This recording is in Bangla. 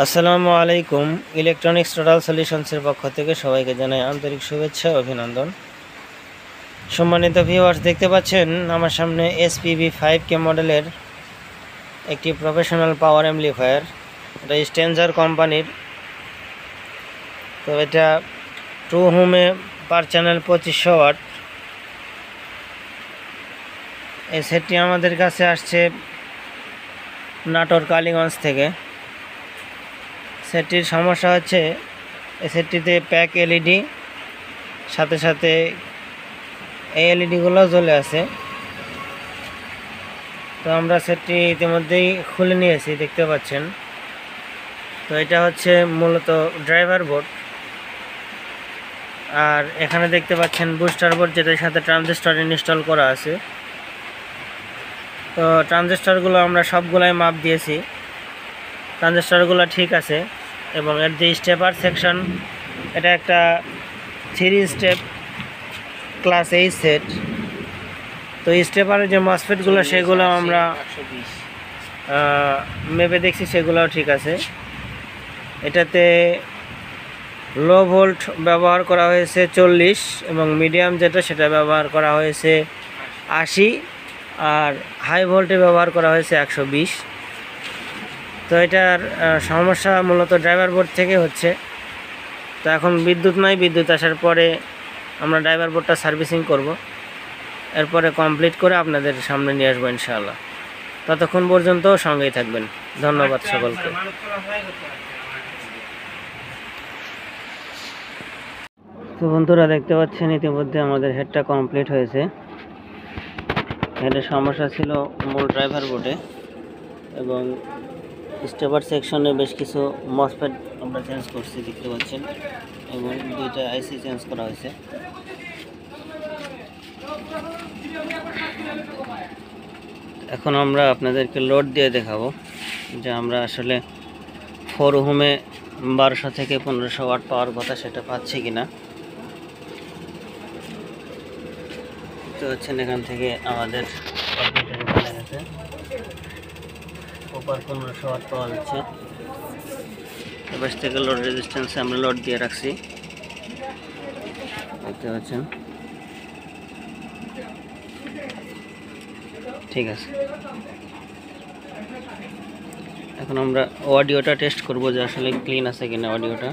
আসসালামু আলাইকুম। ইলেকট্রনিক্স টোটাল সলিউশনসের পক্ষ থেকে সবাইকে জানাই আন্তরিক শুভেচ্ছা ও অভিনন্দন। সম্মানিত ভিউয়ার্স, দেখতে পাচ্ছেন আমার সামনে SPB 5K মডেলের একটি প্রফেশনাল পাওয়ার অ্যাম্পলিফায়ার। এটা স্ট্যান্ডার্ড কোম্পানির। তো এটা 2 হোমে পার চ্যানেল 2500 ওয়াট। এই সেটটি আমাদের কাছে আসছে নাটোর কালীগঞ্জ থেকে। সেটটির সমস্যা হচ্ছে এই সেটটিতে প্যাক এলইডি, সাথে সাথে এই এলইডিগুলো জ্বলে আছে। তো আমরা সেটটি ইতিমধ্যেই খুলে নিয়েছি, দেখতে পাচ্ছেন। তো এটা হচ্ছে মূলত ড্রাইভার বোর্ড, আর এখানে দেখতে পাচ্ছেন বুস্টার বোর্ড, যেটার সাথে ট্রানজিস্টর ইনস্টল করা আছে। তো ট্রানজিস্টরগুলো আমরা সবগুলাই মাপ দিয়েছি, ট্রানজিস্টরগুলো ঠিক আছে। এবং এর যে স্টেপার সেকশন, এটা একটা 3 স্টেপ ক্লাস এই সেট। তো স্টেপারের যে মসফেটগুলো সেগুলো আমরা মেপে দেখছি, সেগুলোও ঠিক আছে। এটাতে লো ভোল্ট ব্যবহার করা হয়েছে 40, এবং মিডিয়াম যেটা সেটা ব্যবহার করা হয়েছে 80, আর হাই ভোল্টে ব্যবহার করা হয়েছে 120। তো এটার সমস্যা মূলত ড্রাইভার বোর্ড থেকে হচ্ছে। তো এখন বিদ্যুৎ নাই, বিদ্যুৎ আসার পরে আমরা ড্রাইভার বোর্ডটা সার্ভিসিং করব, এরপরে কমপ্লিট করে আপনাদের সামনে নিয়ে আসবো ইনশাআল্লাহ। ততক্ষণ পর্যন্ত সঙ্গেই থাকবেন। ধন্যবাদ সকলকে। তো বন্ধুরা, দেখতে পাচ্ছেন ইতিমধ্যে আমাদের হেডটা কমপ্লিট হয়েছে। হেডের সমস্যা ছিল মূল ড্রাইভার বোর্ডে, এবং স্টেপার সেকশনে বেশ কিছু মসফেট আমরা চেঞ্জ করছি, দেখতে পাচ্ছেন, এবং 2টা আইসি চেঞ্জ করা হয়েছে। এখন আমরা আপনাদেরকে লোড দিয়ে দেখাবো যে আমরা আসলে 4 হোমে 1200 থেকে 1500 ওয়াট পাওয়ার কথা সেটা পাচ্ছি কিনা। তো হচ্ছেন এখান থেকে আমাদের ওপার 1500 ওয়াট পাওয়া যাচ্ছে। এবার থেকে লোড রেজিস্ট্যান্সে আমরা লোড দিয়ে রাখছি, দেখতে পাচ্ছেন। ঠিক আছে, এখন আমরা অডিওটা টেস্ট করব যে আসলে ক্লিন আছে কিনা অডিওটা।